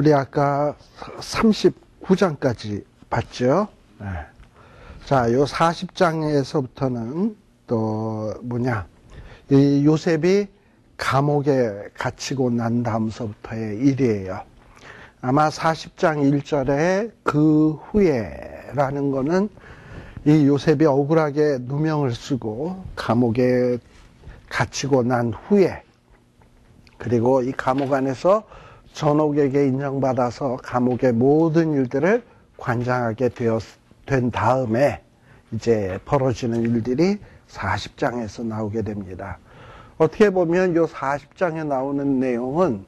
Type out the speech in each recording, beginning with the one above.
우리 아까 39장까지 봤죠? 네. 자, 요 40장에서부터는 또 이 요셉이 감옥에 갇히고 난 다음서부터의 일이에요. 아마 40장 1절에 그 후에라는 거는 이 요셉이 억울하게 누명을 쓰고 감옥에 갇히고 난 후에, 그리고 이 감옥 안에서 전옥에게 인정받아서 감옥의 모든 일들을 관장하게 된 다음에 이제 벌어지는 일들이 40장에서 나오게 됩니다. 어떻게 보면 이 40장에 나오는 내용은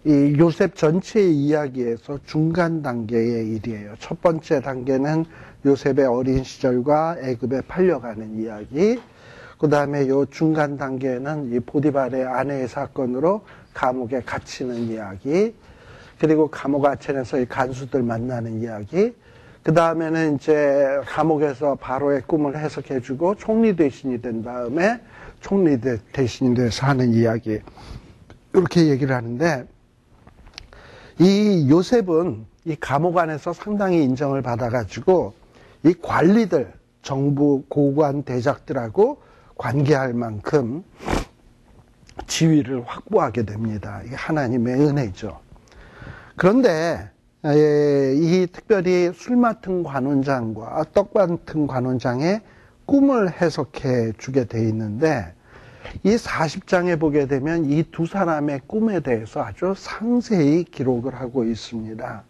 이 요셉 전체의 이야기에서 중간 단계의 일이에요. 첫 번째 단계는 요셉의 어린 시절과 애굽에 팔려가는 이야기. 그 다음에 요 중간 단계는 이 보디발의 아내의 사건으로 감옥에 갇히는 이야기. 그리고 감옥 아천에서 이 간수들 만나는 이야기. 그 다음에는 이제 감옥에서 바로의 꿈을 해석해주고 총리 대신이 된 다음에 총리 대신이 돼서 하는 이야기. 이렇게 얘기를 하는데, 이 요셉은 이 감옥 안에서 상당히 인정을 받아가지고 이 관리들, 정부 고관 대작들하고 관계할 만큼 지위를 확보하게 됩니다. 이게 하나님의 은혜죠. 그런데 이 특별히 술 맡은 관원장과 떡 맡은 관원장의 꿈을 해석해 주게 돼 있는데, 이 40장에 보게 되면 이 두 사람의 꿈에 대해서 아주 상세히 기록을 하고 있습니다.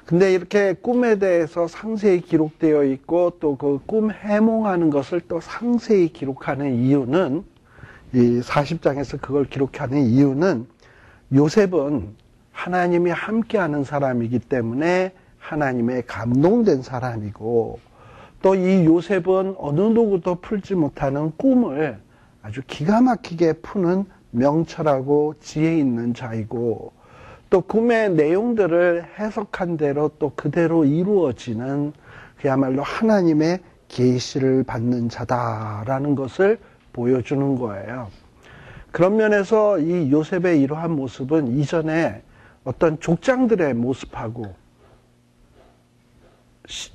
근데 이렇게 꿈에 대해서 상세히 기록되어 있고 또 그 꿈 해몽하는 것을 또 상세히 기록하는 이유는, 이 40장에서 그걸 기록하는 이유는 요셉은 하나님이 함께하는 사람이기 때문에 하나님의 감동된 사람이고, 또 이 요셉은 어느 누구도 풀지 못하는 꿈을 아주 기가 막히게 푸는 명철하고 지혜 있는 자이고, 또 꿈의 내용들을 해석한 대로 또 그대로 이루어지는 그야말로 하나님의 계시를 받는 자다라는 것을 보여주는 거예요. 그런 면에서 이 요셉의 이러한 모습은 이전에 어떤 족장들의 모습하고,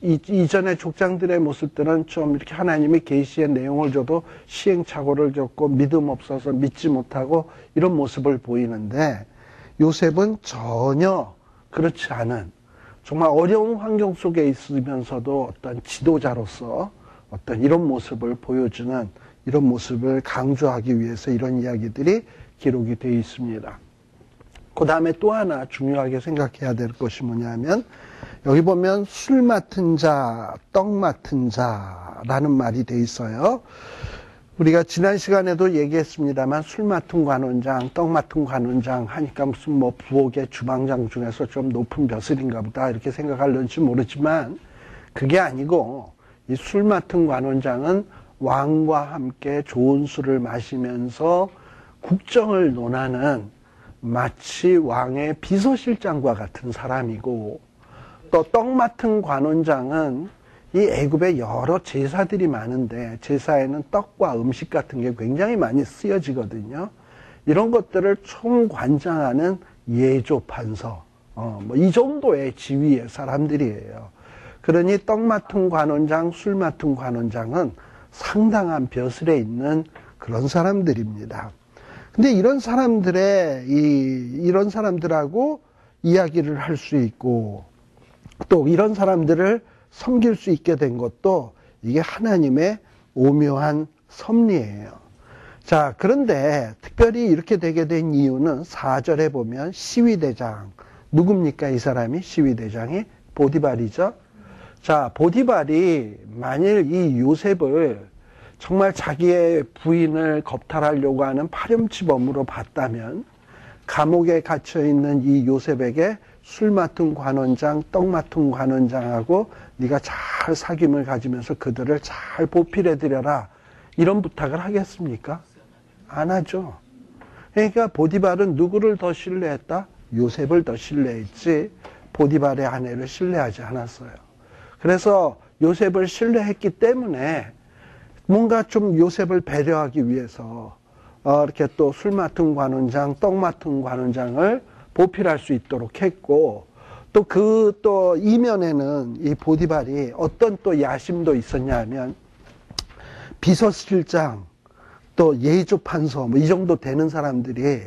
이전의 족장들의 모습들은 좀 이렇게 하나님의 계시의 내용을 줘도 시행착오를 겪고 믿음 없어서 믿지 못하고 이런 모습을 보이는데, 요셉은 전혀 그렇지 않은, 정말 어려운 환경 속에 있으면서도 어떤 지도자로서 어떤 이런 모습을 보여주는, 이런 모습을 강조하기 위해서 이런 이야기들이 기록이 되어 있습니다. 그 다음에 또 하나 중요하게 생각해야 될 것이 뭐냐면, 여기 보면 술 맡은 자, 떡 맡은 자라는 말이 돼 있어요. 우리가 지난 시간에도 얘기했습니다만, 술 맡은 관원장, 떡 맡은 관원장 하니까 무슨 뭐 부엌의 주방장 중에서 좀 높은 벼슬인가 보다 이렇게 생각할런지 모르지만, 그게 아니고 이 술 맡은 관원장은 왕과 함께 좋은 술을 마시면서 국정을 논하는 마치 왕의 비서실장과 같은 사람이고, 또 떡 맡은 관원장은 이 애굽에 여러 제사들이 많은데 제사에는 떡과 음식 같은 게 굉장히 많이 쓰여지거든요. 이런 것들을 총관장하는 예조판서, 이 정도의 지위의 사람들이에요. 그러니 떡 맡은 관원장, 술 맡은 관원장은 상당한 벼슬에 있는 그런 사람들입니다. 근데 이런 사람들하고 이야기를 할 수 있고, 또 이런 사람들을 섬길 수 있게 된 것도 이게 하나님의 오묘한 섭리예요. 자, 그런데 특별히 이렇게 되게 된 이유는 4절에 보면 시위대장, 누굽니까 이 사람이? 시위대장이 보디발이죠. 자, 보디발이 만일 이 요셉을 정말 자기의 부인을 겁탈하려고 하는 파렴치범으로 봤다면, 감옥에 갇혀있는 이 요셉에게 술 맡은 관원장, 떡 맡은 관원장하고 네가 잘 사귐을 가지면서 그들을 잘 보필해드려라, 이런 부탁을 하겠습니까? 안 하죠. 그러니까 보디발은 누구를 더 신뢰했다? 요셉을 더 신뢰했지 보디발의 아내를 신뢰하지 않았어요. 그래서 요셉을 신뢰했기 때문에 뭔가 좀 요셉을 배려하기 위해서 이렇게 또 술 맡은 관원장, 떡 맡은 관원장을 보필할 수 있도록 했고, 또 이면에는 이 보디발이 어떤 또 야심도 있었냐 하면, 비서실장, 또 예조판서, 뭐 이 정도 되는 사람들이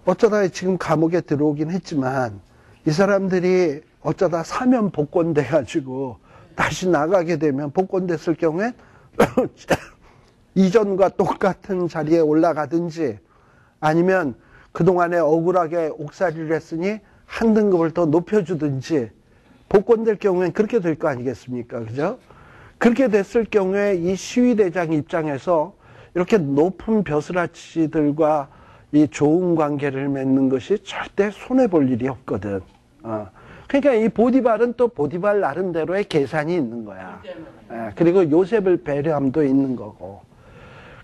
어쩌다 지금 감옥에 들어오긴 했지만, 이 사람들이 어쩌다 사면 복권돼가지고 다시 나가게 되면 복권됐을 경우에 이전과 똑같은 자리에 올라가든지 아니면 그동안에 억울하게 옥살이를 했으니 한 등급을 더 높여주든지 복권될 경우엔 그렇게 될 거 아니겠습니까? 그죠? 그렇게 됐을 경우에 이 시위대장 입장에서 이렇게 높은 벼슬아치들과 이 좋은 관계를 맺는 것이 절대 손해볼 일이 없거든. 그러니까 이 보디발은 또 보디발 나름대로의 계산이 있는 거야. 그리고 요셉을 배려함도 있는 거고.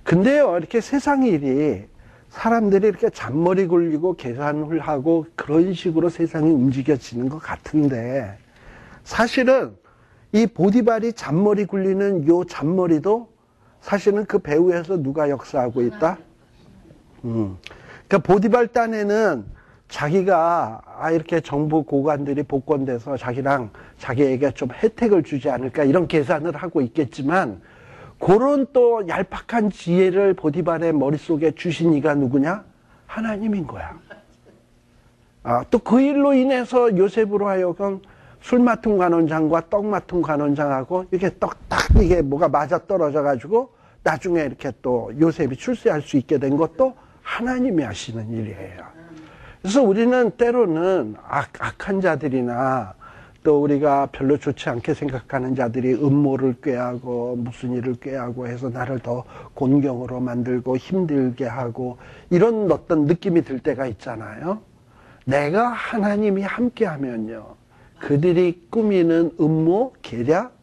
근데요, 이렇게 세상 일이 사람들이 이렇게 잔머리 굴리고 계산을 하고 그런 식으로 세상이 움직여지는 것 같은데, 사실은 이 보디발이 잔머리 굴리는 요 잔머리도 사실은 그 배후에서 누가 역사하고 있다? 그러니까 보디발 딴에는 자기가 이렇게 정부 고관들이 복권돼서 자기에게 좀 혜택을 주지 않을까 이런 계산을 하고 있겠지만, 그런 또 얄팍한 지혜를 보디발의 머릿속에 주신 이가 누구냐? 하나님인 거야. 또 그 일로 인해서 요셉으로 하여금 술 맡은 관원장과 떡 맡은 관원장하고 이게 이게 뭐가 맞아 떨어져 가지고 나중에 이렇게 또 요셉이 출세할 수 있게 된 것도 하나님이 하시는 일이에요. 그래서 우리는 때로는 악한 자들이나 또 우리가 별로 좋지 않게 생각하는 자들이 음모를 꾀하고 무슨 일을 꾀하고 해서 나를 더 곤경으로 만들고 힘들게 하고 이런 어떤 느낌이 들 때가 있잖아요. 내가 하나님이 함께하면요, 그들이 꾸미는 음모, 계략,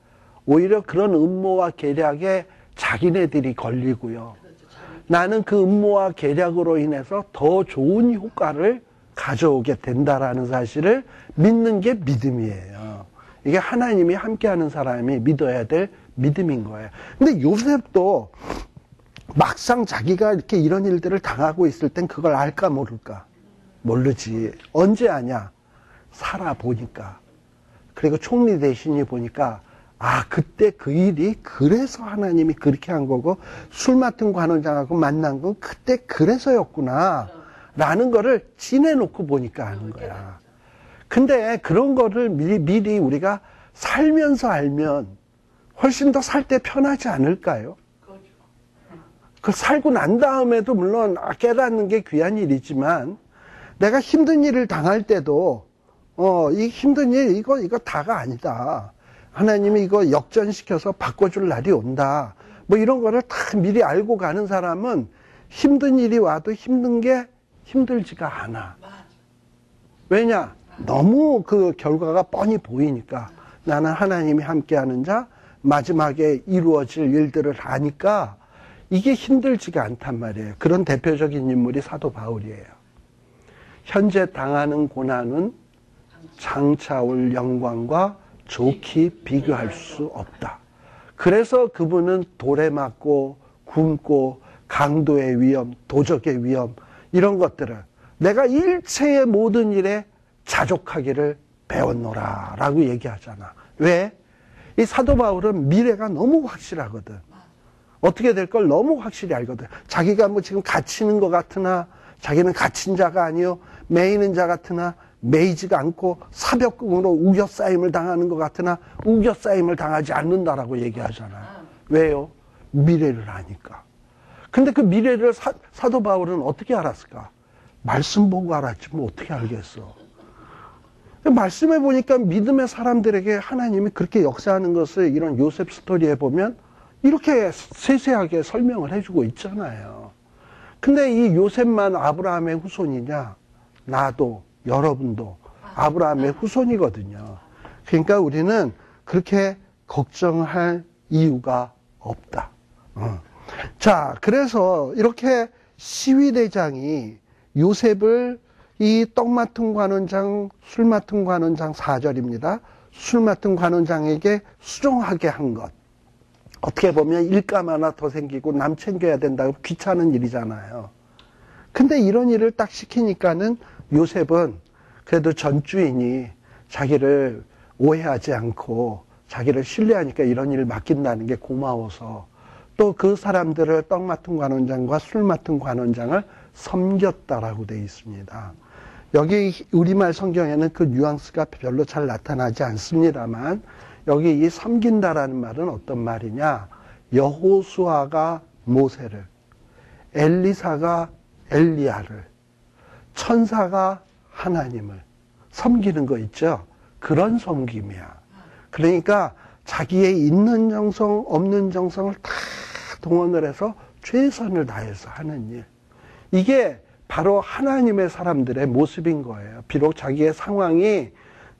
오히려 그런 음모와 계략에 자기네들이 걸리고요, 나는 그 음모와 계략으로 인해서 더 좋은 효과를 가져오게 된다라는 사실을 믿는 게 믿음이에요. 이게 하나님이 함께하는 사람이 믿어야 될 믿음인 거예요. 근데 요셉도 막상 자기가 이렇게 이런 일들을 당하고 있을 땐 그걸 알까 모를까? 모르지. 언제 아냐? 살아보니까. 그리고 총리 대신이 보니까 그때 그 일이 그래서 하나님이 그렇게 한 거고 술 맡은 관원장하고 만난 건 그때 그래서였구나 라는 거를 지내놓고 보니까 아는 거야. 근데 그런 거를 미리 우리가 살면서 알면 훨씬 더 살 때 편하지 않을까요? 그 살고 난 다음에도 물론 깨닫는 게 귀한 일이지만, 내가 힘든 일을 당할 때도 이 힘든 일 이거 다가 아니다. 하나님이 이거 역전시켜서 바꿔줄 날이 온다. 뭐 이런 거를 다 미리 알고 가는 사람은 힘든 일이 와도 힘든 게 힘들지가 않아. 왜냐? 너무 그 결과가 뻔히 보이니까. 나는 하나님이 함께하는 자, 마지막에 이루어질 일들을 아니까 이게 힘들지가 않단 말이에요. 그런 대표적인 인물이 사도 바울이에요. 현재 당하는 고난은 장차 올 영광과 좋게 비교할 수 없다. 그래서 그분은 돌에 맞고 굶고 강도의 위험, 도적의 위험 이런 것들을 내가 일체의 모든 일에 자족하기를 배웠노라 라고 얘기하잖아. 왜? 이 사도 바울은 미래가 너무 확실하거든. 어떻게 될 걸 너무 확실히 알거든. 자기가 뭐 지금 갇히는 것 같으나 자기는 갇힌 자가 아니요 매이는 자 같으나 매이지가 않고 사벽궁으로 우겨싸임을 당하는 것 같으나 우겨싸임을 당하지 않는다라고 얘기하잖아. 왜요? 미래를 아니까. 근데 그 미래를 사도 바울은 어떻게 알았을까? 말씀 보고 알았지 뭐 어떻게 알겠어. 말씀해 보니까 믿음의 사람들에게 하나님이 그렇게 역사하는 것을 이런 요셉 스토리에 보면 이렇게 세세하게 설명을 해주고 있잖아요. 근데 이 요셉만 아브라함의 후손이냐? 나도 여러분도 아브라함의 후손이거든요. 그러니까 우리는 그렇게 걱정할 이유가 없다. 자, 그래서 이렇게 시위대장이 요셉을 이 떡 맡은 관원장, 술 맡은 관원장 4절입니다. 술 맡은 관원장에게 수종하게 한 것. 어떻게 보면 일감 하나 더 생기고 남 챙겨야 된다고 귀찮은 일이잖아요. 근데 이런 일을 딱 시키니까는 요셉은 그래도 전 주인이 자기를 오해하지 않고 자기를 신뢰하니까 이런 일을 맡긴다는 게 고마워서 또 그 사람들을 떡 맡은 관원장과 술 맡은 관원장을 섬겼다라고 되어 있습니다. 여기 우리말 성경에는 그 뉘앙스가 별로 잘 나타나지 않습니다만 여기 이 섬긴다라는 말은 어떤 말이냐? 여호수아가 모세를, 엘리사가 엘리야를, 천사가 하나님을 섬기는 거 있죠? 그런 섬김이야. 그러니까 자기의 있는 정성, 없는 정성을 다 동원을 해서 최선을 다해서 하는 일. 이게 바로 하나님의 사람들의 모습인 거예요. 비록 자기의 상황이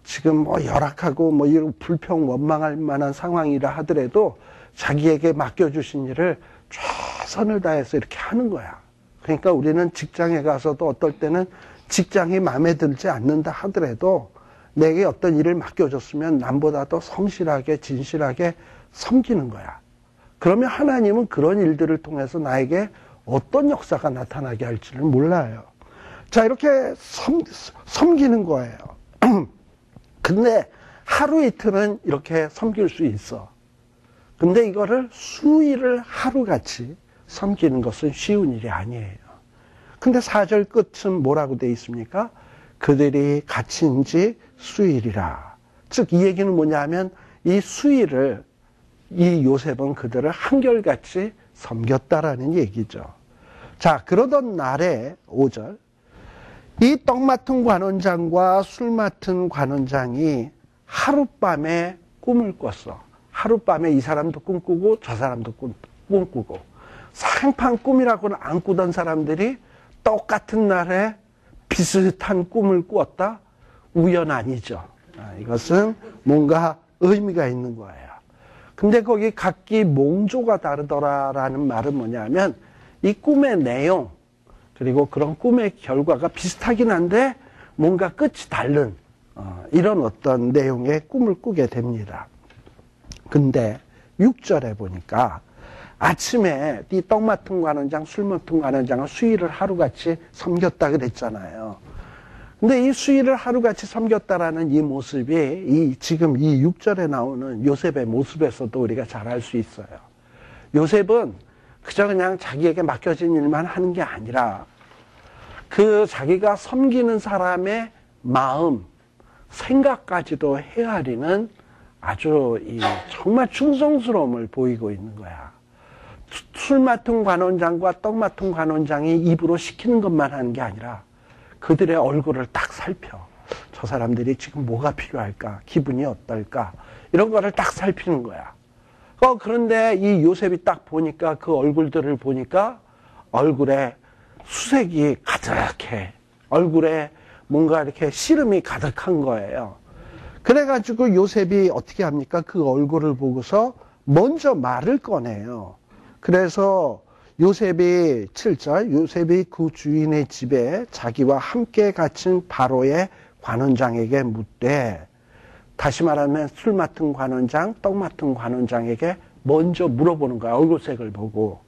지금 뭐 열악하고 뭐 이런 불평 원망할 만한 상황이라 하더라도 자기에게 맡겨주신 일을 최선을 다해서 이렇게 하는 거야. 그러니까 우리는 직장에 가서도 어떨 때는 직장이 마음에 들지 않는다 하더라도 내게 어떤 일을 맡겨줬으면 남보다 더 성실하게 진실하게 섬기는 거야. 그러면 하나님은 그런 일들을 통해서 나에게 어떤 역사가 나타나게 할지를 몰라요. 자, 이렇게 섬기는 거예요. 근데 하루 이틀은 이렇게 섬길 수 있어. 근데 이거를 수일을 하루같이 섬기는 것은 쉬운 일이 아니에요. 근데 4절 끝은 뭐라고 되어 있습니까? 그들이 갇힌 지 수일이라. 즉 이 얘기는 뭐냐면 이 수일을 이 요셉은 그들을 한결같이 섬겼다라는 얘기죠. 자, 그러던 날에 5절 이 떡 맡은 관원장과 술 맡은 관원장이 하룻밤에 꿈을 꿨어. 하룻밤에 이 사람도 꿈꾸고 저 사람도 꿈꾸고 상판 꿈이라고는 안 꾸던 사람들이 똑같은 날에 비슷한 꿈을 꾸었다? 우연 아니죠. 이것은 뭔가 의미가 있는 거예요. 근데 거기 각기 몽조가 다르더라라는 말은 뭐냐면 이 꿈의 내용 그리고 그런 꿈의 결과가 비슷하긴 한데 뭔가 끝이 다른 이런 어떤 내용의 꿈을 꾸게 됩니다. 근데 6절에 보니까 아침에 이 떡 맡은 관원장, 술 맡은 관원장을 수일을 하루같이 섬겼다 그랬잖아요. 근데 이 수일을 하루같이 섬겼다라는 이 모습이 지금 이 6절에 나오는 요셉의 모습에서도 우리가 잘 알 수 있어요. 요셉은 그저 그냥 자기에게 맡겨진 일만 하는 게 아니라 그 자기가 섬기는 사람의 마음, 생각까지도 헤아리는 아주 정말 충성스러움을 보이고 있는 거야. 술 맡은 관원장과 떡 맡은 관원장이 입으로 시키는 것만 하는 게 아니라 그들의 얼굴을 딱 살펴. 저 사람들이 지금 뭐가 필요할까? 기분이 어떨까? 이런 거를 딱 살피는 거야. 그런데 이 요셉이 딱 보니까 그 얼굴들을 보니까 얼굴에 수색이 가득해. 얼굴에 뭔가 이렇게 시름이 가득한 거예요. 그래가지고 요셉이 어떻게 합니까? 그 얼굴을 보고서 먼저 말을 꺼내요. 그래서 요셉이 7절 요셉이 그 주인의 집에 자기와 함께 갇힌 바로의 관원장에게 묻되 다시 말하면 술 맡은 관원장, 떡 맡은 관원장에게 먼저 물어보는 거야. 얼굴색을 보고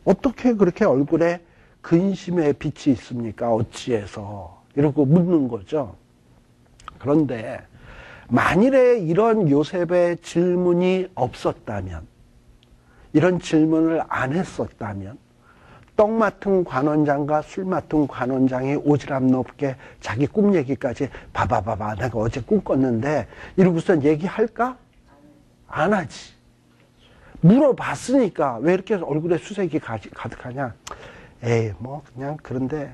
어떻게 그렇게 얼굴에 근심의 빛이 있습니까? 어찌해서 이러고 묻는 거죠. 그런데 만일에 이런 요셉의 질문이 없었다면 이런 질문을 안 했었다면 떡 맡은 관원장과 술 맡은 관원장이 오지랖 높게 자기 꿈 얘기까지 봐봐 내가 어제 꿈 꿨는데 이러고선 얘기할까? 안 하지. 물어봤으니까 왜 이렇게 얼굴에 수색이 가득하냐? 에이 뭐 그냥 그런데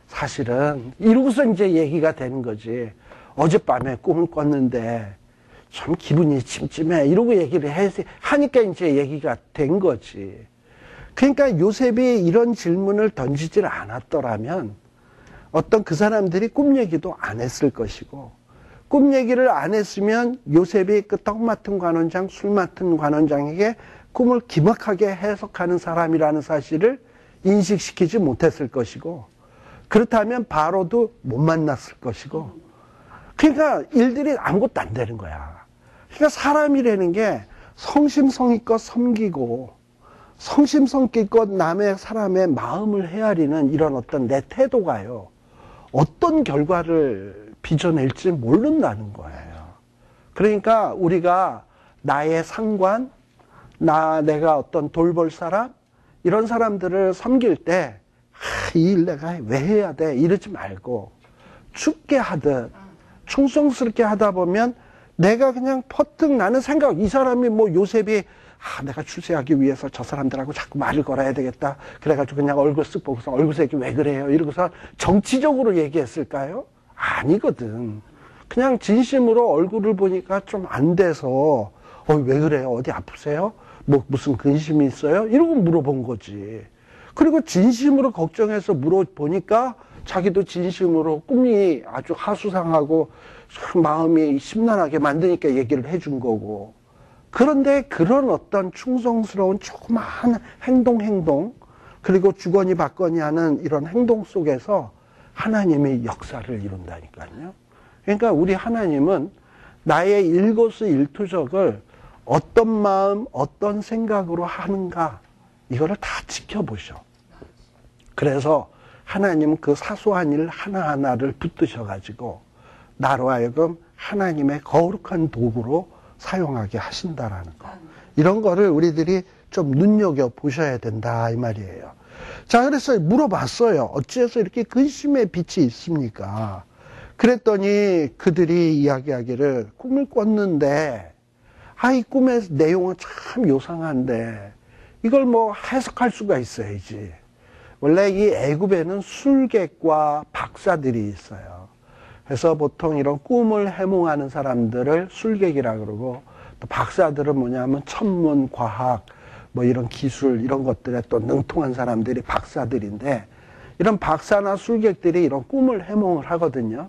사실은 이러고서 이제 얘기가 되는 거지. 어젯밤에 꿈을 꿨는데 참 기분이 찜찜해 이러고 얘기를 하니까 이제 얘기가 된 거지. 그러니까 요셉이 이런 질문을 던지질 않았더라면 어떤 그 사람들이 꿈 얘기도 안 했을 것이고 꿈 얘기를 안 했으면 요셉이 그 떡 맡은 관원장, 술 맡은 관원장에게 꿈을 기막하게 해석하는 사람이라는 사실을 인식시키지 못했을 것이고 그렇다면 바로도 못 만났을 것이고 그러니까 일들이 아무것도 안 되는 거야. 그러니까 사람이라는 게 성심성의껏 섬기고 성심성의껏 남의 사람의 마음을 헤아리는 이런 어떤 내 태도가요. 어떤 결과를 빚어낼지 모른다는 거예요. 그러니까 우리가 나의 상관, 내가 어떤 돌볼 사람, 이런 사람들을 섬길 때, 이 일 내가 왜 해야 돼? 이러지 말고, 죽게 하듯, 충성스럽게 하다 보면, 내가 그냥 퍼뜩 나는 생각, 이 사람이 뭐 요셉이, 내가 출세하기 위해서 저 사람들하고 자꾸 말을 걸어야 되겠다. 그래가지고 그냥 얼굴 쓱 보고서 얼굴 색이 왜 그래요? 이러고서 정치적으로 얘기했을까요? 아니거든. 그냥 진심으로 얼굴을 보니까 좀 안 돼서, 왜 그래요? 어디 아프세요? 뭐 무슨 근심이 있어요? 이러고 물어본 거지. 그리고 진심으로 걱정해서 물어보니까 자기도 진심으로 꿈이 아주 하수상하고 마음이 심란하게 만드니까 얘기를 해준 거고. 그런데 그런 어떤 충성스러운 조그마한 행동 그리고 주거니 받거니 하는 이런 행동 속에서 하나님의 역사를 이룬다니까요. 그러니까 우리 하나님은 나의 일거수일투족을 어떤 마음, 어떤 생각으로 하는가 이거를 다 지켜보셔. 그래서 하나님은 그 사소한 일 하나하나를 붙드셔가지고 나로 하여금 하나님의 거룩한 도구로 사용하게 하신다라는 거. 이런 거를 우리들이 좀 눈여겨보셔야 된다 이 말이에요. 자, 그래서 물어봤어요. 어찌해서 이렇게 근심의 빛이 있습니까? 그랬더니 그들이 이야기하기를 꿈을 꿨는데 이 꿈의 내용은 참 요상한데 이걸 뭐 해석할 수가 있어야지. 원래 이 애굽에는 술객과 박사들이 있어요. 그래서 보통 이런 꿈을 해몽하는 사람들을 술객이라 그러고 또 박사들은 뭐냐면 천문, 과학, 뭐 이런 기술 이런 것들에 또 능통한 사람들이 박사들인데 이런 박사나 술객들이 이런 꿈을 해몽을 하거든요.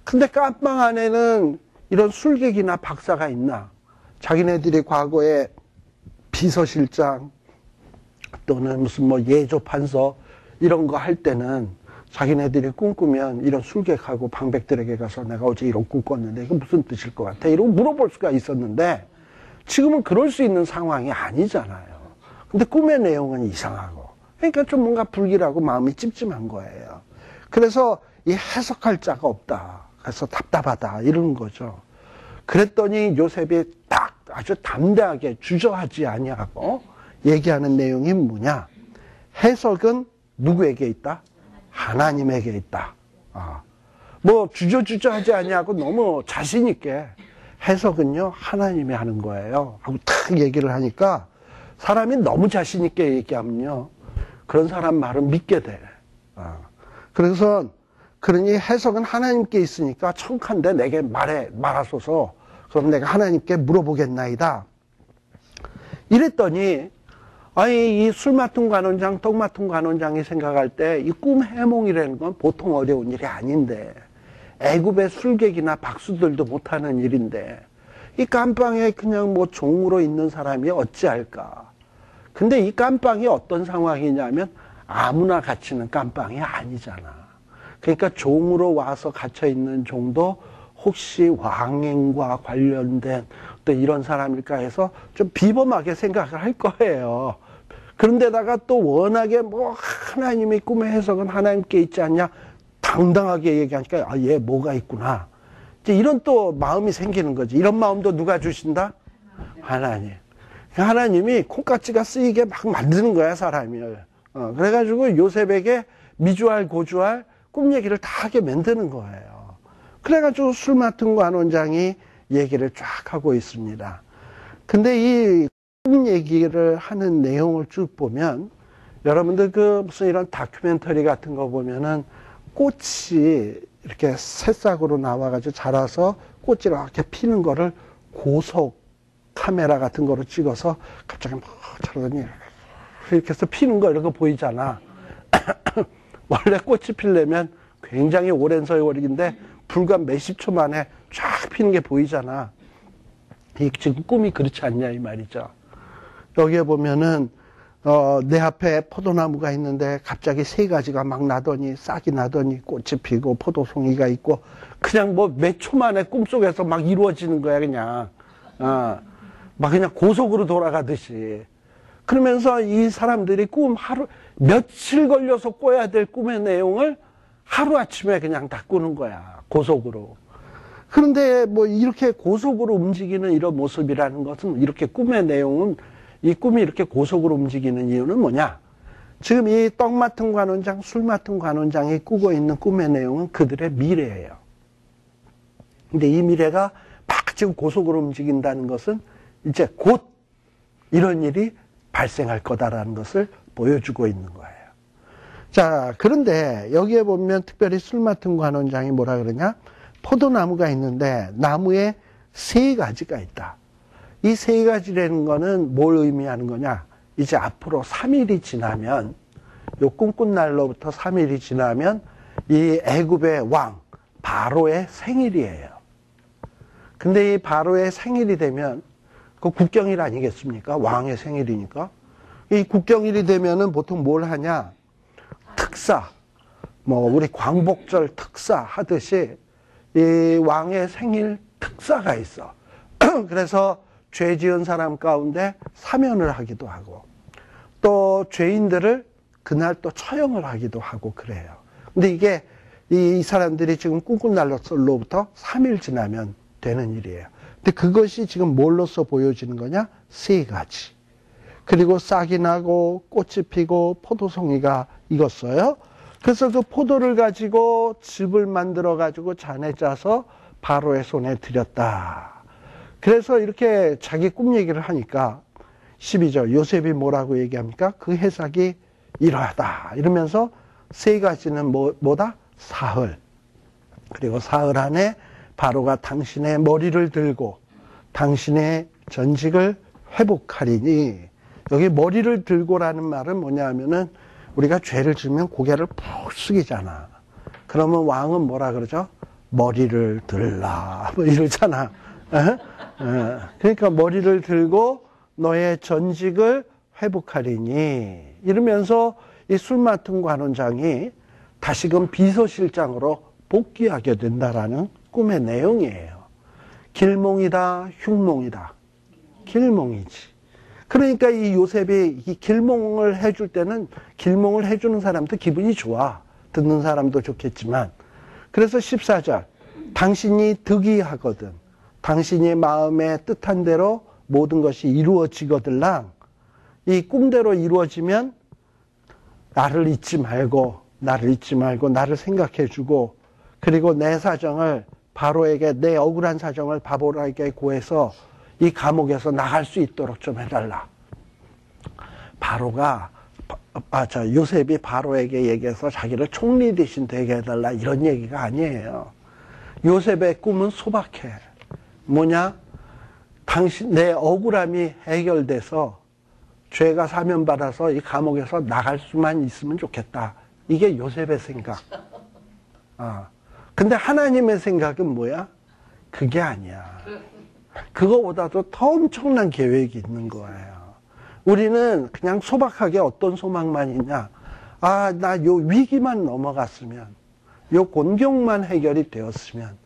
근데 깜빵 안에는 이런 술객이나 박사가 있나? 자기네들이 과거에 비서실장 또는 무슨 뭐 예조판서 이런 거 할 때는 자기네들이 꿈꾸면 이런 술객하고 방백들에게 가서 내가 어제 이런 꿈 꿨는데 이거 무슨 뜻일 것 같아? 이러고 물어볼 수가 있었는데 지금은 그럴 수 있는 상황이 아니잖아요. 근데 꿈의 내용은 이상하고 그러니까 좀 뭔가 불길하고 마음이 찜찜한 거예요. 그래서 이 해석할 자가 없다. 그래서 답답하다 이러는 거죠. 그랬더니 요셉이 딱 아주 담대하게 주저하지 아니하고 얘기하는 내용이 뭐냐? 해석은 누구에게 있다? 하나님에게 있다. 뭐 주저하지 아니하고 너무 자신 있게 해석은요 하나님이 하는 거예요. 하고 탁 얘기를 하니까 사람이 너무 자신 있게 얘기하면요 그런 사람 말은 믿게 돼. 그래서 그러니 해석은 하나님께 있으니까 청컨대 내게 말하소서. 그럼 내가 하나님께 물어보겠나이다. 이랬더니 이 술 맡은 관원장, 떡 맡은 관원장이 생각할 때 이 꿈 해몽이라는 건 보통 어려운 일이 아닌데 애굽의 술객이나 박수들도 못하는 일인데 이 깜빵에 그냥 뭐 종으로 있는 사람이 어찌할까. 근데 이 깜빵이 어떤 상황이냐면 아무나 갇히는 깜빵이 아니잖아. 그러니까 종으로 와서 갇혀있는 종도 혹시 왕행과 관련된 또 이런 사람일까 해서 좀 비범하게 생각을 할 거예요. 그런데다가 또 워낙에 뭐 하나님의 꿈의 해석은 하나님께 있지 않냐 당당하게 얘기하니까 얘 뭐가 있구나. 이제 이런 또 마음이 생기는 거지. 이런 마음도 누가 주신다? 하나님. 하나님이 콩깍지가 쓰이게 막 만드는 거야 사람을. 그래가지고 요셉에게 미주알 고주알 꿈 얘기를 다 하게 만드는 거예요. 그래가지고 술 맡은 관원장이 얘기를 쫙 하고 있습니다. 근데 이 꿈 얘기를 하는 내용을 쭉 보면 여러분들 그 무슨 이런 다큐멘터리 같은 거 보면은 꽃이 이렇게 새싹으로 나와가지고 자라서 꽃이 이렇게 피는 거를 고속 카메라 같은 거로 찍어서 갑자기 막 저러더니 이렇게 해서 피는 거 이런 거 보이잖아. 원래 꽃이 피려면 굉장히 오랜 세월인데 불과 몇십 초 만에 쫙 피는 게 보이잖아. 지금 꿈이 그렇지 않냐 이 말이죠. 여기에 보면은 내 앞에 포도나무가 있는데 갑자기 세 가지가 막 나더니 싹이 나더니 꽃이 피고 포도송이가 있고 그냥 뭐 몇 초 만에 꿈속에서 막 이루어지는 거야 그냥. 막 그냥 고속으로 돌아가듯이. 그러면서 이 사람들이 꿈 하루 며칠 걸려서 꿔야 될 꿈의 내용을 하루아침에 그냥 다 꾸는 거야. 고속으로. 그런데 뭐 이렇게 고속으로 움직이는 이런 모습이라는 것은, 이렇게 꿈의 내용은, 이 꿈이 이렇게 고속으로 움직이는 이유는 뭐냐? 지금 이 떡 맡은 관원장, 술 맡은 관원장이 꾸고 있는 꿈의 내용은 그들의 미래예요. 근데 이 미래가 막 지금 고속으로 움직인다는 것은 이제 곧 이런 일이 발생할 거다라는 것을 보여주고 있는 거예요. 자, 그런데 여기에 보면 특별히 술 맡은 관원장이 뭐라 그러냐? 포도나무가 있는데 나무에 3가지가 있다. 이 3가지라는 거는 뭘 의미하는 거냐? 이제 앞으로 3일이 지나면, 요 꿈꾼 날로부터 3일이 지나면 이 애굽의 왕 바로의 생일이에요. 근데 이 바로의 생일이 되면, 그 국경일 아니겠습니까? 왕의 생일이니까. 이 국경일이 되면은 보통 뭘 하냐? 특사, 뭐 우리 광복절 특사 하듯이 이 왕의 생일 특사가 있어. 그래서 죄 지은 사람 가운데 사면을 하기도 하고, 또 죄인들을 그날 또 처형을 하기도 하고 그래요. 근데 이게 이 사람들이 지금 꿈꾼 날로부터 3일 지나면 되는 일이에요. 근데 그것이 지금 뭘로써 보여지는 거냐? 3가지. 그리고 싹이 나고 꽃이 피고 포도송이가 익었어요. 그래서 그 포도를 가지고 즙을 만들어 가지고 잔에 짜서 바로의 손에 드렸다. 그래서 이렇게 자기 꿈 얘기를 하니까 12절 요셉이 뭐라고 얘기합니까? 그 해석이 이러하다. 이러면서 3가지는 뭐다? 사흘. 그리고 사흘 안에 바로가 당신의 머리를 들고 당신의 전직을 회복하리니, 여기 머리를 들고라는 말은 뭐냐 하면은 우리가 죄를 지으면 고개를 푹 숙이잖아. 그러면 왕은 뭐라 그러죠? 머리를 들라. 뭐 이러잖아. 그러니까 머리를 들고 너의 전직을 회복하리니, 이러면서 이 술 맡은 관원장이 다시금 비서실장으로 복귀하게 된다라는 꿈의 내용이에요. 길몽이다, 흉몽이다. 길몽이지. 그러니까 이 요셉이 이 길몽을 해줄 때는, 길몽을 해주는 사람도 기분이 좋아. 듣는 사람도 좋겠지만. 그래서 14절. 당신이 득이하거든. 당신이 마음에 뜻한 대로 모든 것이 이루어지거들랑. 이 꿈대로 이루어지면 나를 잊지 말고 나를 생각해 주고, 그리고 내 사정을 바로에게, 내 억울한 사정을 바로에게 고해서 이 감옥에서 나갈 수 있도록 좀 해달라. 요셉이 바로에게 얘기해서 자기를 총리 대신 되게 해달라, 이런 얘기가 아니에요. 요셉의 꿈은 소박해. 뭐냐? 내 억울함이 해결돼서 죄가 사면받아서 이 감옥에서 나갈 수만 있으면 좋겠다. 이게 요셉의 생각. 근데 하나님의 생각은 뭐야? 그게 아니야. 그거보다도 더 엄청난 계획이 있는 거예요. 우리는 그냥 소박하게 어떤 소망만 있냐? 나 요 위기만 넘어갔으면, 요 곤경만 해결이 되었으면,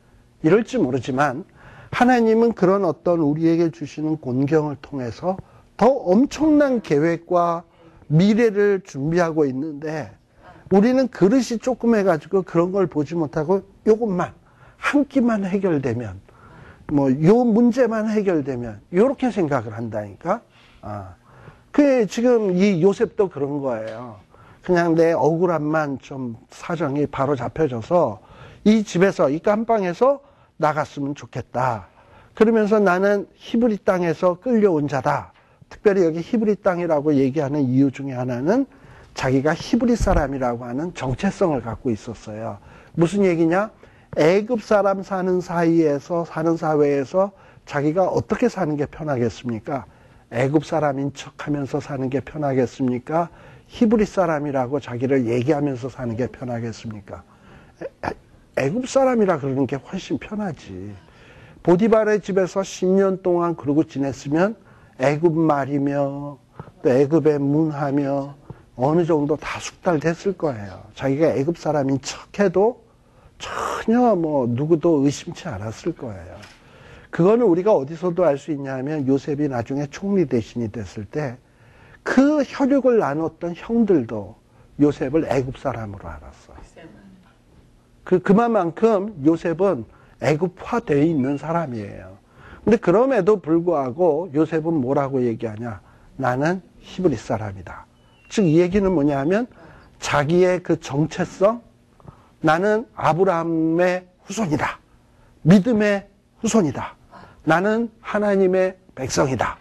이럴지 모르지만, 하나님은 그런 어떤 우리에게 주시는 곤경을 통해서 더 엄청난 계획과 미래를 준비하고 있는데, 우리는 그릇이 조그매가지고 그런 걸 보지 못하고 요것만, 한 끼만 해결되면, 요 문제만 해결되면, 요렇게 생각을 한다니까? 지금 이 요셉도 그런 거예요. 그냥 내 억울함만 좀 사정이 바로 잡혀져서 이 집에서, 이 깜방에서 나갔으면 좋겠다. 그러면서 나는 히브리 땅에서 끌려온 자다. 특별히 여기 히브리 땅이라고 얘기하는 이유 중에 하나는 자기가 히브리 사람이라고 하는 정체성을 갖고 있었어요. 무슨 얘기냐? 애굽 사람 사는 사회에서 자기가 어떻게 사는 게 편하겠습니까? 애굽 사람인 척하면서 사는 게 편하겠습니까? 히브리 사람이라고 자기를 얘기하면서 사는 게 편하겠습니까? 애굽 사람이라 그러는 게 훨씬 편하지. 보디발의 집에서 10년 동안 그러고 지냈으면 애굽 말이며 또 애굽의 문화며 어느 정도 다 숙달됐을 거예요. 자기가 애굽 사람인 척해도 전혀 누구도 의심치 않았을 거예요. 그거는 우리가 어디서도 알 수 있냐 하면, 요셉이 나중에 총리 대신이 됐을 때 그 혈육을 나눴던 형들도 요셉을 애굽 사람으로 알았어. 그만큼 요셉은 애굽화되어 있는 사람이에요. 근데 그럼에도 불구하고 요셉은 뭐라고 얘기하냐? 나는 히브리 사람이다. 즉 이 얘기는 뭐냐 하면 자기의 그 정체성, 나는 아브라함의 후손이다. 믿음의 후손이다. 나는 하나님의 백성이다.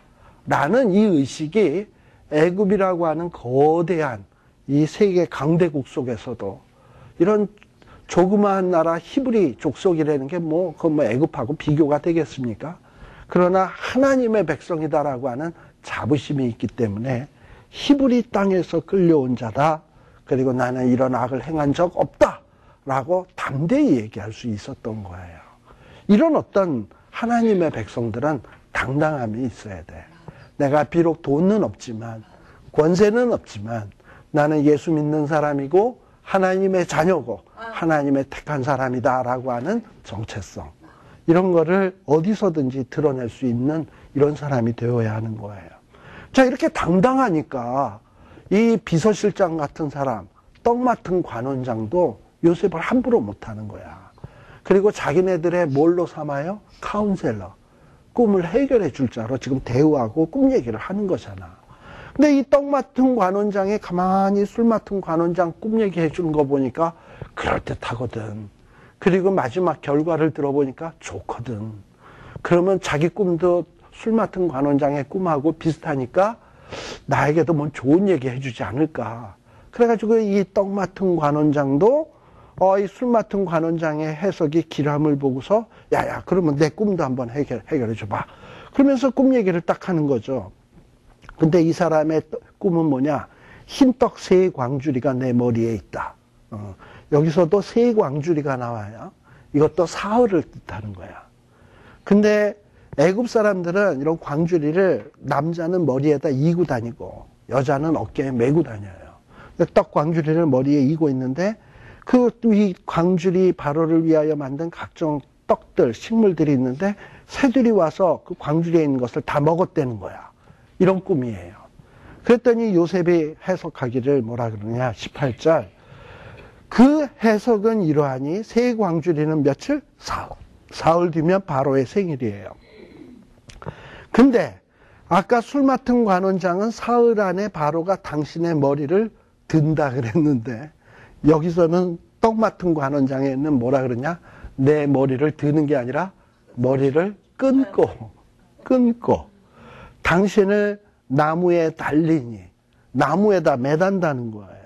라는 이 의식이 애굽이라고 하는 거대한 이 세계 강대국 속에서도 이런 조그마한 나라 히브리 족속이라는 게 그건 애굽하고 비교가 되겠습니까? 그러나 하나님의 백성이다라고 하는 자부심이 있기 때문에 히브리 땅에서 끌려온 자다. 그리고 나는 이런 악을 행한 적 없다. 라고 담대히 얘기할 수 있었던 거예요. 이런 어떤 하나님의 백성들은 당당함이 있어야 돼. 내가 비록 돈은 없지만, 권세는 없지만, 나는 예수 믿는 사람이고, 하나님의 자녀고, 하나님의 택한 사람이다라고 하는 정체성. 이런 거를 어디서든지 드러낼 수 있는 이런 사람이 되어야 하는 거예요. 자, 이렇게 당당하니까 이 비서실장 같은 사람, 떡 맡은 관원장도 요셉을 함부로 못하는 거야. 그리고 자기네들의 뭘로 삼아요? 카운셀러. 꿈을 해결해 줄 자로 지금 대우하고 꿈 얘기를 하는 거잖아. 근데 이 떡 맡은 관원장이 가만히 술 맡은 관원장 꿈 얘기해 주는 거 보니까 그럴듯하거든. 그리고 마지막 결과를 들어보니까 좋거든. 그러면 자기 꿈도 술 맡은 관원장의 꿈하고 비슷하니까 나에게도 뭔 좋은 얘기 해주지 않을까. 그래가지고 이 떡 맡은 관원장도 이 술 맡은 관원장의 해석이 길함을 보고서 야야 그러면 내 꿈도 한번 해결해 줘봐. 그러면서 꿈 얘기를 딱 하는 거죠. 근데 이 사람의 꿈은 뭐냐? 흰떡 세 광주리가 내 머리에 있다. 여기서도 세 광주리가 나와요. 이것도 사흘을 뜻하는 거야. 근데 애굽 사람들은 이런 광주리를 남자는 머리에다 이고 다니고 여자는 어깨에 메고 다녀요. 떡 광주리를 머리에 이고 있는데 이 광주리 발효를 위하여 만든 각종 떡들, 식물들이 있는데 새들이 와서 그 광주리에 있는 것을 다 먹었다는 거야. 이런 꿈이에요. 그랬더니 요셉이 해석하기를 뭐라 그러냐? 18절. 그 해석은 이러하니 세 광주리는 며칠? 사흘. 사흘 뒤면 바로의 생일이에요. 근데 아까 술 맡은 관원장은 사흘 안에 바로가 당신의 머리를 든다 그랬는데 여기서는 떡 맡은 관원장에는 뭐라 그러냐? 내 머리를 드는 게 아니라 머리를 끊고 당신을 나무에 달리니 나무에다 매단다는 거예요.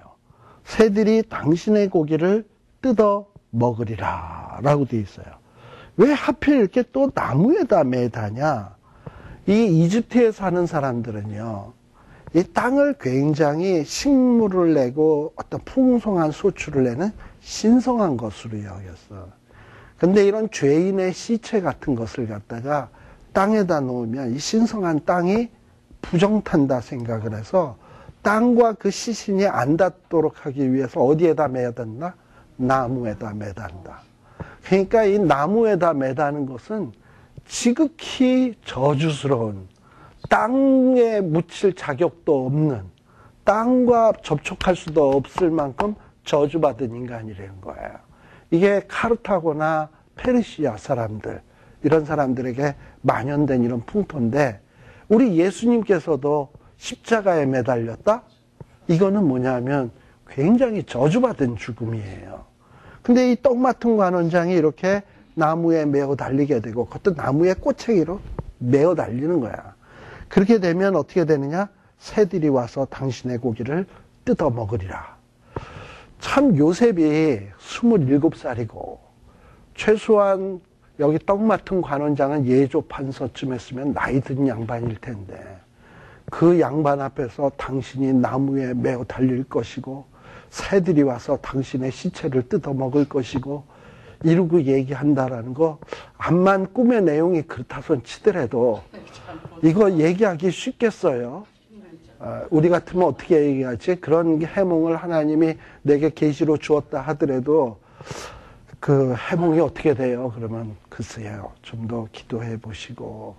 새들이 당신의 고기를 뜯어 먹으리라 라고 되어 있어요. 왜 하필 이렇게 또 나무에다 매다냐? 이 이집트에 사는 사람들은요, 이 땅을 굉장히 식물을 내고 어떤 풍성한 소출을 내는 신성한 것으로 여겼어. 근데 이런 죄인의 시체 같은 것을 갖다가 땅에다 놓으면 이 신성한 땅이 부정탄다 생각을 해서 땅과 그 시신이 안 닿도록 하기 위해서 어디에다 매단다? 나무에다 매단다. 그러니까 이 나무에다 매다는 것은 지극히 저주스러운, 땅에 묻힐 자격도 없는, 땅과 접촉할 수도 없을 만큼 저주받은 인간이라는 거예요. 이게 카르타고나 페르시아 사람들, 이런 사람들에게 만연된 이런 풍토인데 우리 예수님께서도 십자가에 매달렸다? 이거는 뭐냐면 굉장히 저주받은 죽음이에요. 근데 이 떡 맡은 관원장이 이렇게 나무에 매어 달리게 되고 그것도 나무에 꼬챙이로 매어 달리는 거야. 그렇게 되면 어떻게 되느냐? 새들이 와서 당신의 고기를 뜯어 먹으리라. 참 요셉이 27살이고 최소한 여기 떡 맡은 관원장은 예조 판서쯤 했으면 나이 든 양반일 텐데 그 양반 앞에서 당신이 나무에 매어 달릴 것이고 새들이 와서 당신의 시체를 뜯어 먹을 것이고 이러고 얘기한다라는 거, 암만 꿈의 내용이 그렇다손 치더라도 이거 얘기하기 쉽겠어요? 우리 같으면 어떻게 얘기하지? 그런 해몽을 하나님이 내게 계시로 주었다 하더라도 그 해몽이 어떻게 돼요? 그러면 글쎄요, 좀 더 기도해 보시고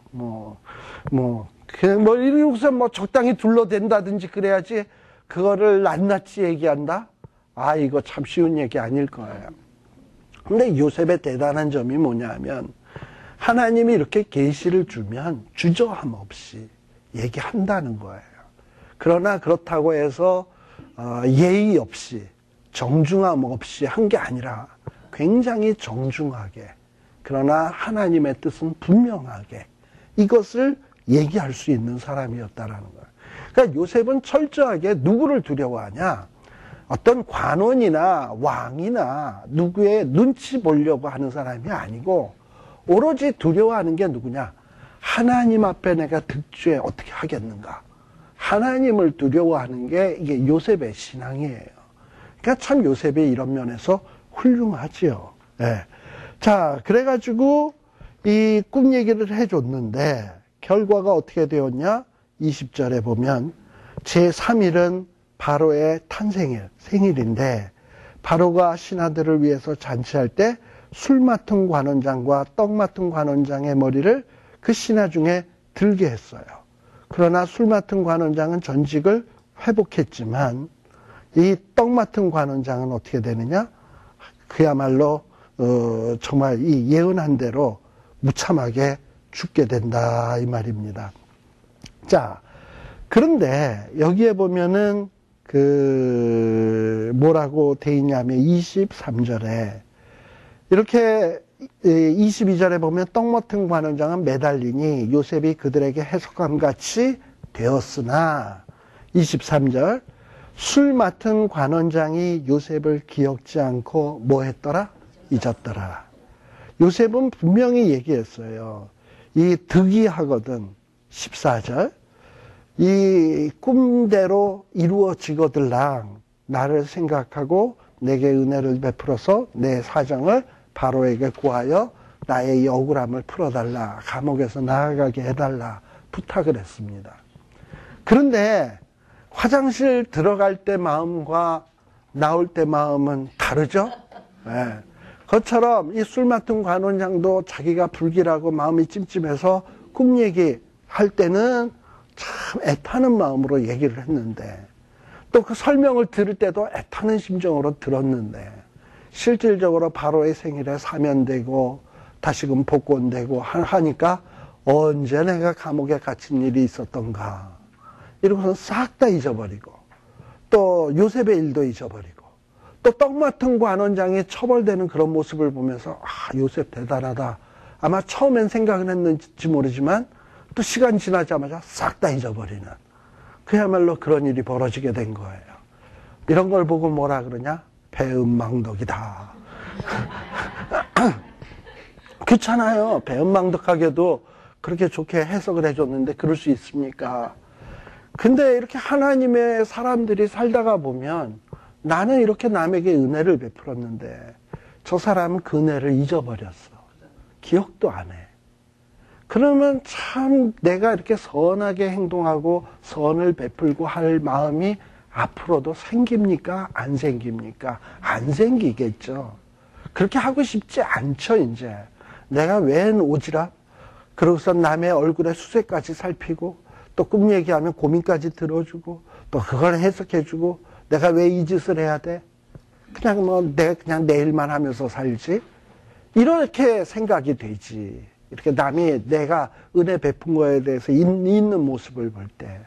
이러고서 적당히 둘러댄다든지 그래야지 그거를 낱낱이 얘기한다? 이거 참 쉬운 얘기 아닐 거예요. 근데 요셉의 대단한 점이 뭐냐면 하나님이 이렇게 계시를 주면 주저함 없이 얘기한다는 거예요. 그러나 그렇다고 해서 예의 없이 정중함 없이 한 게 아니라 굉장히 정중하게, 그러나 하나님의 뜻은 분명하게 이것을 얘기할 수 있는 사람이었다라는 거예요. 그러니까 요셉은 철저하게 누구를 두려워하냐? 어떤 관원이나 왕이나 누구의 눈치 보려고 하는 사람이 아니고 오로지 두려워하는 게 누구냐? 하나님 앞에 내가 득죄 어떻게 하겠는가? 하나님을 두려워하는 게 이게 요셉의 신앙이에요. 그러니까 참 요셉이 이런 면에서 훌륭하지요. 네. 자, 그래가지고 이 꿈 얘기를 해줬는데 결과가 어떻게 되었냐? 20절에 보면 제3일은 바로의 탄생일, 생일인데 바로가 신하들을 위해서 잔치할 때 술 맡은 관원장과 떡 맡은 관원장의 머리를 그 신하 중에 들게 했어요. 그러나 술 맡은 관원장은 전직을 회복했지만 이 떡 맡은 관원장은 어떻게 되느냐? 그야말로 정말 이 예언한 대로 무참하게 죽게 된다 이 말입니다. 자, 그런데 여기에 보면은 뭐라고 돼 있냐면 23절에 이렇게 22절에 보면 떡 맡은 관원장은 매달리니 요셉이 그들에게 해석함 같이 되었으나 23절 술 맡은 관원장이 요셉을 기억지 않고 뭐 했더라? 잊었더라. 요셉은 분명히 얘기했어요. 이 득이하거든. 14절 이 꿈대로 이루어지거들랑 나를 생각하고 내게 은혜를 베풀어서 내 사정을 바로에게 구하여 나의 이 억울함을 풀어달라. 감옥에서 나아가게 해달라. 부탁을 했습니다. 그런데 화장실 들어갈 때 마음과 나올 때 마음은 다르죠? 네. 그것처럼 이 술 맡은 관원장도 자기가 불길하고 마음이 찜찜해서 꿈 얘기할 때는 참 애타는 마음으로 얘기를 했는데 또 그 설명을 들을 때도 애타는 심정으로 들었는데 실질적으로 바로의 생일에 사면되고 다시금 복권되고 하니까 언제 내가 감옥에 갇힌 일이 있었던가 이러고서 싹 다 잊어버리고 또 요셉의 일도 잊어버리고 또 떡 맡은 관원장이 처벌되는 그런 모습을 보면서 요셉 대단하다. 아마 처음엔 생각은 했는지 모르지만 또 시간 지나자마자 싹 다 잊어버리는 그야말로 그런 일이 벌어지게 된 거예요. 이런 걸 보고 뭐라 그러냐? 배은망덕이다. 그렇잖아요. 배은망덕하게도 그렇게 좋게 해석을 해줬는데 그럴 수 있습니까? 근데 이렇게 하나님의 사람들이 살다가 보면 나는 이렇게 남에게 은혜를 베풀었는데 저 사람은 그 은혜를 잊어버렸어. 기억도 안 해. 그러면 참 내가 이렇게 선하게 행동하고 선을 베풀고 할 마음이 앞으로도 생깁니까? 안 생깁니까? 안 생기겠죠. 그렇게 하고 싶지 않죠, 이제. 내가 웬 오지랖? 그러고서 남의 얼굴에 수세까지 살피고, 또 꿈 얘기하면 고민까지 들어주고, 또 그걸 해석해주고, 내가 왜 이 짓을 해야 돼? 내가 그냥 내 일만 하면서 살지? 이렇게 생각이 되지. 이렇게 남이 내가 은혜 베푼 거에 대해서 있는 모습을 볼 때.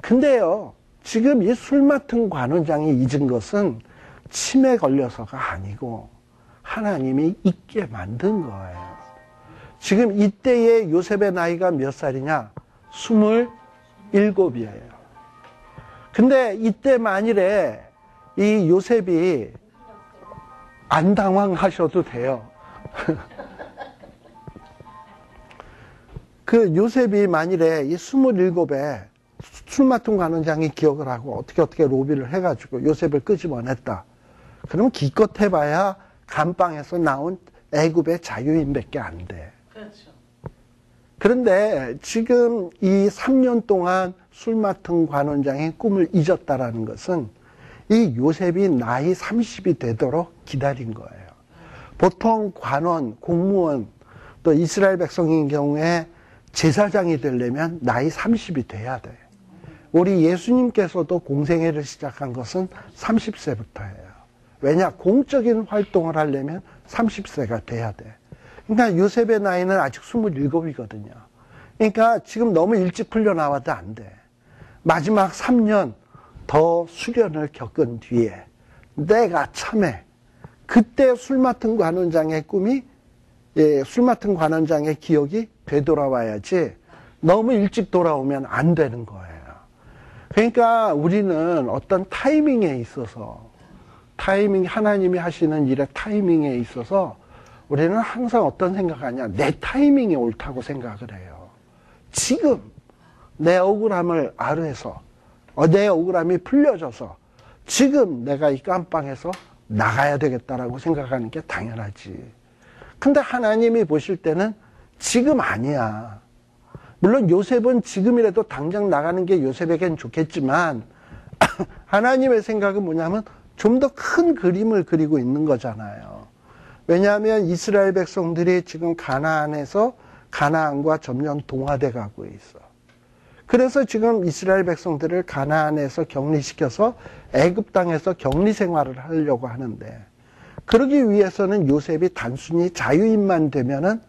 근데요, 지금 이 술 맡은 관원장이 잊은 것은 치매 걸려서가 아니고 하나님이 잊게 만든 거예요. 지금 이때의 요셉의 나이가 몇 살이냐? 27이에요. 근데 이때 만일에 이 요셉이 안 당황하셔도 돼요. 그 요셉이 만일에 이 27에 술 맡은 관원장이 기억을 하고 어떻게 로비를 해가지고 요셉을 끄집어냈다. 그러면 기껏 해봐야 감방에서 나온 애굽의 자유인밖에 안 돼. 그렇죠. 그런데 지금 이 3년 동안 술 맡은 관원장의 꿈을 잊었다라는 것은 이 요셉이 나이 30이 되도록 기다린 거예요. 보통 관원, 공무원, 또 이스라엘 백성인 경우에 제사장이 되려면 나이 30이 돼야 돼. 우리 예수님께서도 공생애를 시작한 것은 30세부터예요. 왜냐? 공적인 활동을 하려면 30세가 돼야 돼. 그러니까 요셉의 나이는 아직 27이거든요. 그러니까 지금 너무 일찍 풀려나와도 안 돼. 마지막 3년 더 수련을 겪은 뒤에 내가 참해. 그때 술 맡은 관원장의 꿈이, 술 맡은 관원장의 기억이 되돌아와야지 너무 일찍 돌아오면 안 되는 거예요. 그러니까 우리는 어떤 타이밍에 있어서, 하나님이 하시는 일의 타이밍에 있어서 우리는 항상 어떤 생각하냐, 내 타이밍이 옳다고 생각을 해요. 지금 내 억울함을 아뢰서, 내 억울함이 풀려져서 지금 내가 이 깜빵에서 나가야 되겠다라고 생각하는 게 당연하지. 근데 하나님이 보실 때는 지금 아니야. 물론 요셉은 지금이라도 당장 나가는 게 요셉에겐 좋겠지만 하나님의 생각은 뭐냐면 좀 더 큰 그림을 그리고 있는 거잖아요. 왜냐하면 이스라엘 백성들이 지금 가나안에서 가나안과 점점 동화돼 가고 있어. 그래서 지금 이스라엘 백성들을 가나안에서 격리시켜서 애굽 땅에서 격리 생활을 하려고 하는데, 그러기 위해서는 요셉이 단순히 자유인만 되면은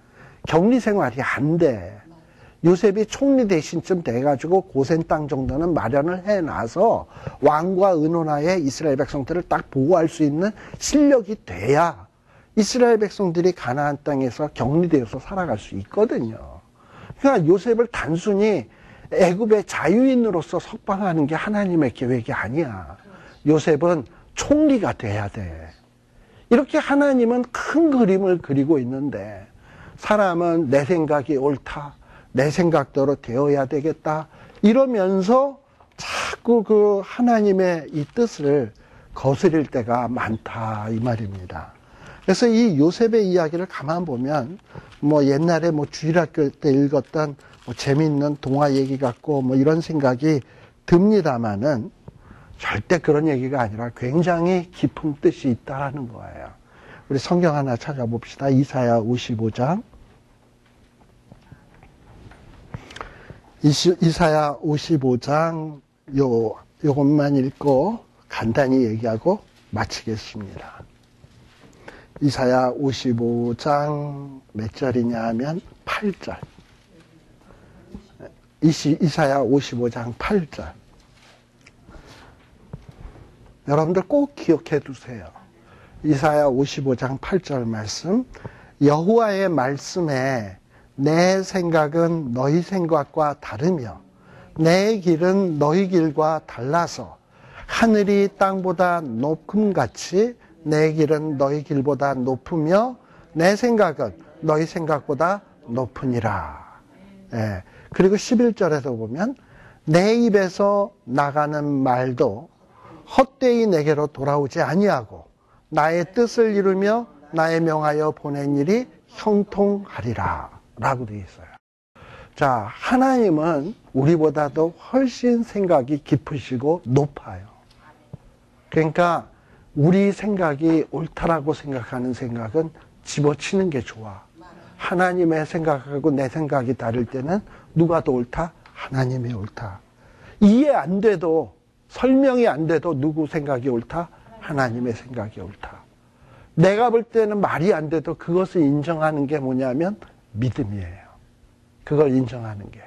격리 생활이 안 돼. 요셉이 총리 대신쯤 돼가지고 고센 땅 정도는 마련을 해놔서 왕과 의논하에 이스라엘 백성들을 딱 보호할 수 있는 실력이 돼야 이스라엘 백성들이 가나안 땅에서 격리되어서 살아갈 수 있거든요. 그러니까 요셉을 단순히 애굽의 자유인으로서 석방하는 게 하나님의 계획이 아니야. 요셉은 총리가 돼야 돼. 이렇게 하나님은 큰 그림을 그리고 있는데 사람은 내 생각이 옳다, 내 생각대로 되어야 되겠다 이러면서 자꾸 그 하나님의 이 뜻을 거스릴 때가 많다 이 말입니다. 그래서 이 요셉의 이야기를 가만 보면 뭐 옛날에 뭐 주일학교 때 읽었던 뭐 재미있는 동화 얘기 같고 뭐 이런 생각이 듭니다만은 절대 그런 얘기가 아니라 굉장히 깊은 뜻이 있다라는 거예요. 우리 성경 하나 찾아봅시다. 이사야 55장. 이사야 55장 요것만 읽고 간단히 얘기하고 마치겠습니다. 이사야 55장 몇 절이냐 하면 8절. 이사야 55장 8절. 여러분들 꼭 기억해 두세요. 이사야 55장 8절 말씀. 여호와의 말씀에 내 생각은 너희 생각과 다르며 내 길은 너희 길과 달라서 하늘이 땅보다 높음같이 내 길은 너희 길보다 높으며 내 생각은 너희 생각보다 높으니라. 예. 그리고 11절에서 보면 내 입에서 나가는 말도 헛되이 내게로 돌아오지 아니하고 나의 뜻을 이루며 나의 명하여 보낸 일이 형통하리라 라고 되어 있어요. 자, 하나님은 우리보다도 훨씬 생각이 깊으시고 높아요. 그러니까 우리 생각이 옳다라고 생각하는 생각은 집어치는 게 좋아. 하나님의 생각하고 내 생각이 다를 때는 누가 더 옳다? 하나님이 옳다. 이해 안 돼도, 설명이 안 돼도 누구 생각이 옳다? 하나님의 생각이 옳다. 내가 볼 때는 말이 안 돼도 그것을 인정하는 게 뭐냐면 믿음이에요. 그걸 인정하는 게.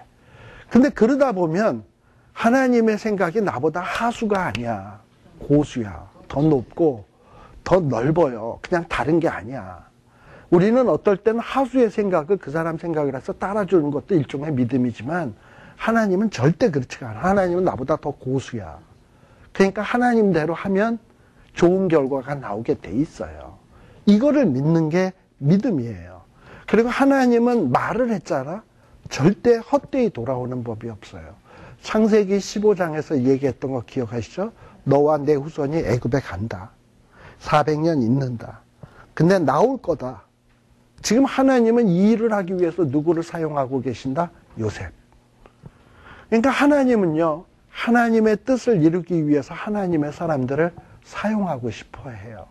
근데 그러다 보면 하나님의 생각이 나보다 하수가 아니야. 고수야. 더 높고 더 넓어요. 그냥 다른 게 아니야. 우리는 어떨 때는 하수의 생각을 그 사람 생각을 해서 따라주는 것도 일종의 믿음이지만 하나님은 절대 그렇지가 않아. 하나님은 나보다 더 고수야. 그러니까 하나님대로 하면 좋은 결과가 나오게 돼 있어요. 이거를 믿는 게 믿음이에요. 그리고 하나님은 말을 했잖아. 절대 헛되이 돌아오는 법이 없어요. 창세기 15장에서 얘기했던 거 기억하시죠? 너와 내 후손이 애굽에 간다. 400년 있는다. 근데 나올 거다. 지금 하나님은 이 일을 하기 위해서 누구를 사용하고 계신다? 요셉. 그러니까 하나님은요, 하나님의 뜻을 이루기 위해서 하나님의 사람들을 사용하고 싶어 해요.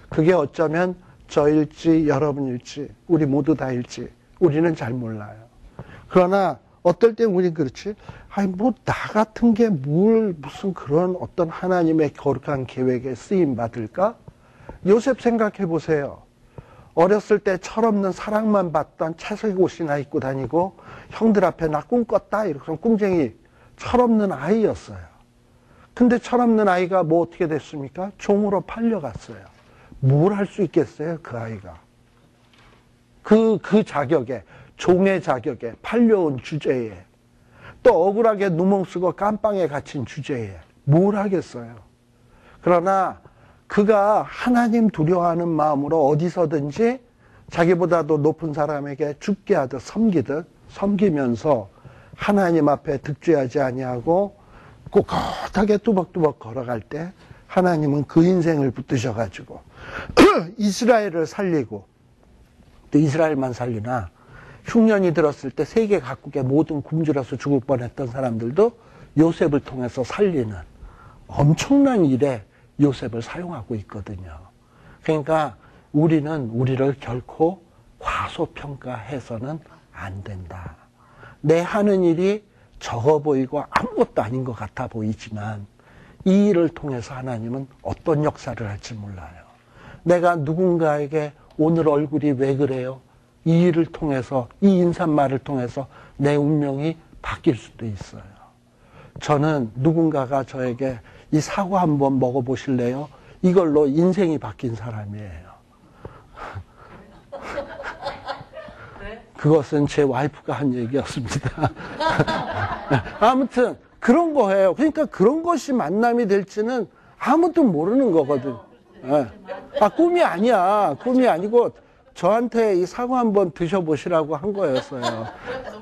그게 어쩌면 저일지 여러분일지 우리 모두 다일지 우리는 잘 몰라요. 그러나 어떨 땐 우린 그렇지. 아니 뭐 나 같은 게 무슨 그런 어떤 하나님의 거룩한 계획에 쓰임 받을까? 요셉 생각해 보세요. 어렸을 때 철없는 사랑만 받던 채색 옷이나 입고 다니고 형들 앞에 나 꿈 꿨다 이렇게 꿈쟁이 철없는 아이였어요. 근데 철없는 아이가 뭐 어떻게 됐습니까? 종으로 팔려갔어요. 뭘 할 수 있겠어요, 그 아이가. 그 자격에, 종의 자격에, 팔려온 주제에, 또 억울하게 누멍 쓰고 깜빵에 갇힌 주제에 뭘 하겠어요. 그러나 그가 하나님 두려워하는 마음으로 어디서든지 자기보다도 높은 사람에게 죽게 하듯 섬기면서 하나님 앞에 득죄하지 아니하고 꼿꼿하게 뚜벅뚜벅 걸어갈 때 하나님은 그 인생을 붙드셔가지고 이스라엘을 살리고, 또 이스라엘만 살리나 흉년이 들었을 때 세계 각국의 모든 굶주려서 죽을 뻔했던 사람들도 요셉을 통해서 살리는 엄청난 일에 요셉을 사용하고 있거든요. 그러니까 우리는 우리를 결코 과소평가해서는 안 된다. 내 하는 일이 적어 보이고 아무것도 아닌 것 같아 보이지만 이 일을 통해서 하나님은 어떤 역사를 할지 몰라요. 내가 누군가에게 오늘 얼굴이 왜 그래요? 이 일을 통해서, 이 인사말을 통해서 내 운명이 바뀔 수도 있어요. 저는 누군가가 저에게 이 사과 한번 먹어보실래요? 이걸로 인생이 바뀐 사람이에요. 그것은 제 와이프가 한 얘기였습니다. 아무튼 그런 거예요. 그러니까 그런 것이 만남이 될지는 아무도 모르는 거거든. 꿈이 아니야. 꿈이 아니고 저한테 이 사과 한번 드셔보시라고 한 거였어요.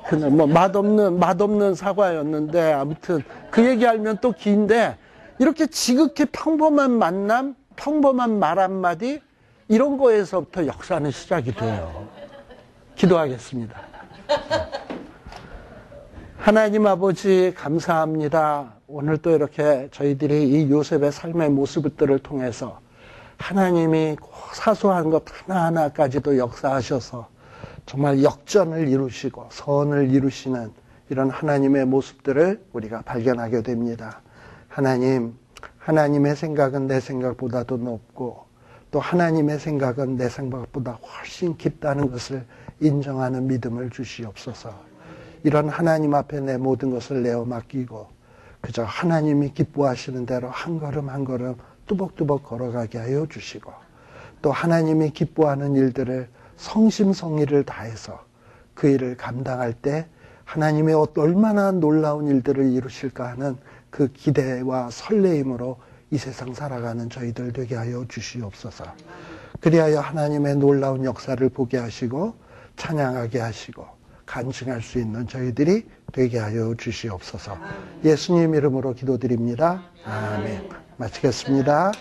그냥 뭐 맛없는 사과였는데, 아무튼 그 얘기하면 또 긴데, 이렇게 지극히 평범한 만남, 평범한 말 한마디, 이런 거에서부터 역사는 시작이 돼요. 기도하겠습니다. 하나님 아버지 감사합니다. 오늘 또 이렇게 저희들이 이 요셉의 삶의 모습들을 통해서 하나님이 사소한 것 하나하나까지도 역사하셔서 정말 역전을 이루시고 선을 이루시는 이런 하나님의 모습들을 우리가 발견하게 됩니다. 하나님의 생각은 내 생각보다도 높고 또 하나님의 생각은 내 생각보다 훨씬 깊다는 것을 인정하는 믿음을 주시옵소서. 이런 하나님 앞에 내 모든 것을 내어 맡기고 그저 하나님이 기뻐하시는 대로 한 걸음 한 걸음 뚜벅뚜벅 걸어가게 하여 주시고, 또 하나님이 기뻐하는 일들을 성심성의를 다해서 그 일을 감당할 때 하나님의 얼마나 놀라운 일들을 이루실까 하는 그 기대와 설레임으로 이 세상 살아가는 저희들 되게 하여 주시옵소서. 그리하여 하나님의 놀라운 역사를 보게 하시고 찬양하게 하시고 간증할 수 있는 저희들이 되게 하여 주시옵소서. 예수님 이름으로 기도드립니다. 아멘. 마치겠습니다.